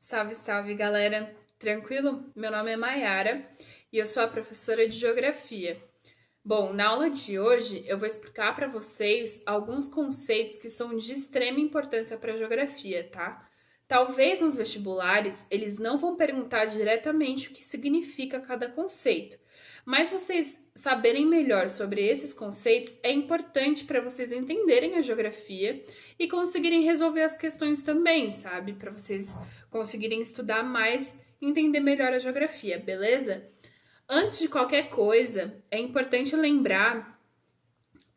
Salve, salve, galera! Tranquilo? Meu nome é Mayara e eu sou a professora de Geografia. Bom, na aula de hoje eu vou explicar para vocês alguns conceitos que são de extrema importância para a geografia, tá? Talvez nos vestibulares eles não vão perguntar diretamente o que significa cada conceito, mas vocês saberem melhor sobre esses conceitos é importante para vocês entenderem a geografia e conseguirem resolver as questões também, sabe? Para vocês conseguirem estudar mais e entender melhor a geografia, beleza? Antes de qualquer coisa, é importante lembrar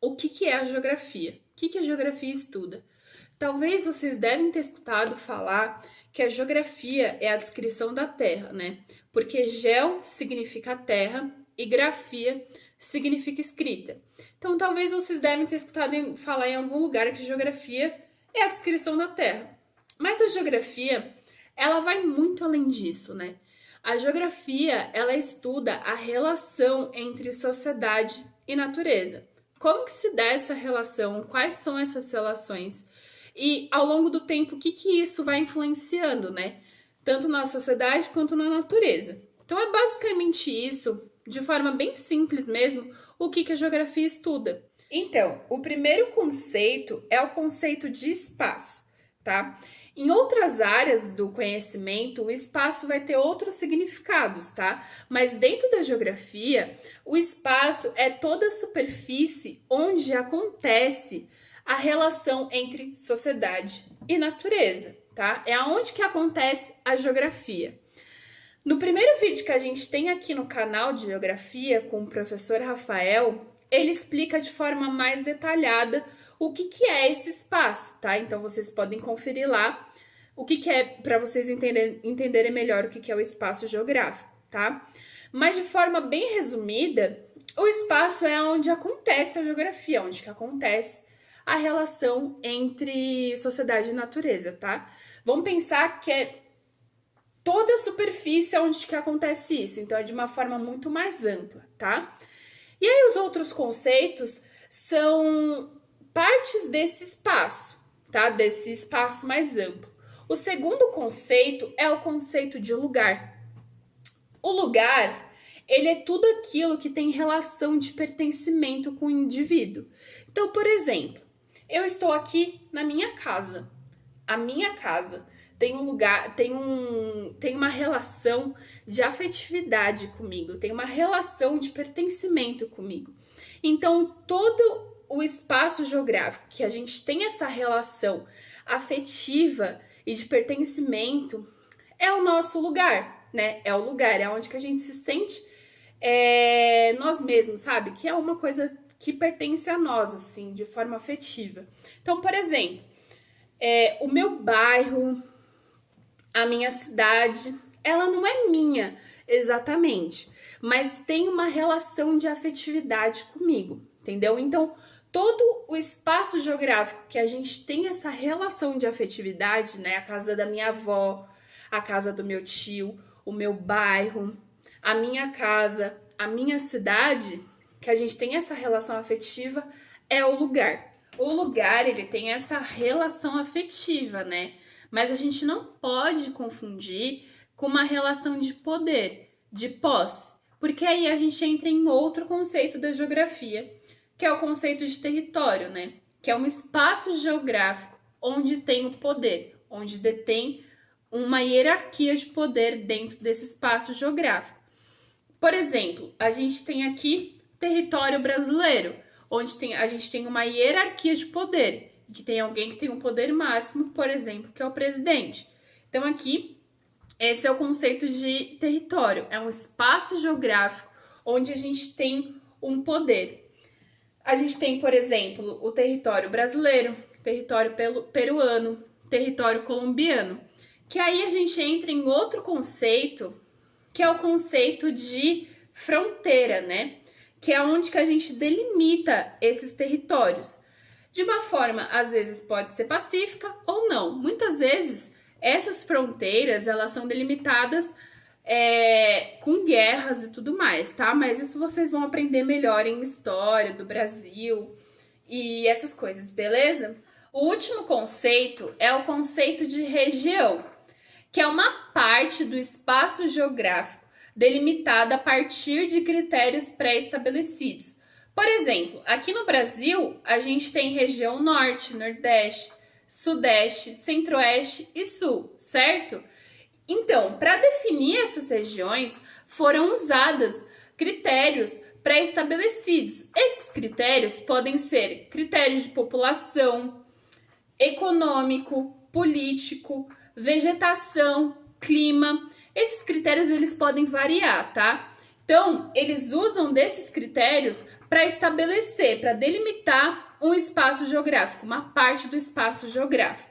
o que é a geografia. O que a geografia estuda? Talvez vocês devem ter escutado falar que a geografia é a descrição da Terra, né? Porque geo significa terra e grafia significa escrita. Então, talvez vocês devem ter escutado falar em algum lugar que geografia é a descrição da Terra. Mas a geografia, ela vai muito além disso, né? A geografia, ela estuda a relação entre sociedade e natureza. Como que se dá essa relação? Quais são essas relações? E ao longo do tempo, o que isso vai influenciando, né? Tanto na sociedade quanto na natureza. Então é basicamente isso, de forma bem simples mesmo, o que a geografia estuda. Então, o primeiro conceito é o conceito de espaço, tá? Em outras áreas do conhecimento, o espaço vai ter outros significados, tá? Mas dentro da geografia, o espaço é toda a superfície onde acontece a relação entre sociedade e natureza, tá? É aonde que acontece a geografia. No primeiro vídeo que a gente tem aqui no canal de geografia com o professor Rafael, ele explica de forma mais detalhada o que é esse espaço, tá? Então vocês podem conferir lá o que é para vocês entenderem melhor o que é o espaço geográfico, tá? Mas de forma bem resumida, o espaço é onde acontece a geografia, onde que acontece a relação entre sociedade e natureza, tá? Vamos pensar que é toda a superfície onde que acontece isso, então é de uma forma muito mais ampla, tá? E aí os outros conceitos são partes desse espaço, tá? Desse espaço mais amplo. O segundo conceito é o conceito de lugar. O lugar, ele é tudo aquilo que tem relação de pertencimento com o indivíduo. Então, por exemplo, eu estou aqui na minha casa. A minha casa tem um lugar, tem uma relação de afetividade comigo, tem uma relação de pertencimento comigo. Então, todo o espaço geográfico que a gente tem essa relação afetiva e de pertencimento é o nosso lugar, né? É o lugar, é onde que a gente se sente nós mesmos, sabe? Que é uma coisa que pertence a nós, assim, de forma afetiva. Então, por exemplo, o meu bairro, a minha cidade, ela não é minha exatamente, mas tem uma relação de afetividade comigo, entendeu? Então, todo o espaço geográfico que a gente tem essa relação de afetividade, né? A casa da minha avó, a casa do meu tio, o meu bairro, a minha casa, a minha cidade, que a gente tem essa relação afetiva, é o lugar. O lugar, ele tem essa relação afetiva, né? Mas a gente não pode confundir com uma relação de poder, de posse, porque aí a gente entra em outro conceito da geografia, que é o conceito de território, né? Que é um espaço geográfico onde tem o poder, onde detém uma hierarquia de poder dentro desse espaço geográfico. Por exemplo, a gente tem aqui território brasileiro, onde a gente tem uma hierarquia de poder, que tem alguém que tem um poder máximo, por exemplo, que é o presidente. Então aqui, esse é o conceito de território, é um espaço geográfico onde a gente tem um poder. A gente tem, por exemplo, o território brasileiro, território peruano, território colombiano, que aí a gente entra em outro conceito, que é o conceito de fronteira, né? Que é onde que a gente delimita esses territórios. De uma forma, às vezes pode ser pacífica ou não. Muitas vezes, essas fronteiras, elas são delimitadas com guerras e tudo mais, tá? Mas isso vocês vão aprender melhor em história do Brasil e essas coisas, beleza? O último conceito é o conceito de região, que é uma parte do espaço geográfico delimitada a partir de critérios pré-estabelecidos. Por exemplo, aqui no Brasil, a gente tem região norte, nordeste, sudeste, centro-oeste e sul, certo? Então, para definir essas regiões, foram usados critérios pré-estabelecidos. Esses critérios podem ser critérios de população, econômico, político, vegetação, clima. Esses critérios eles podem variar, tá? Então, eles usam desses critérios para estabelecer, para delimitar um espaço geográfico, uma parte do espaço geográfico.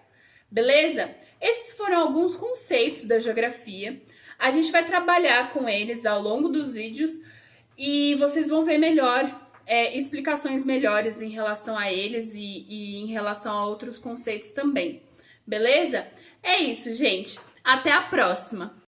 Beleza? Esses foram alguns conceitos da geografia. A gente vai trabalhar com eles ao longo dos vídeos e vocês vão ver melhor, explicações melhores em relação a eles e em relação a outros conceitos também. Beleza? É isso, gente. Até a próxima!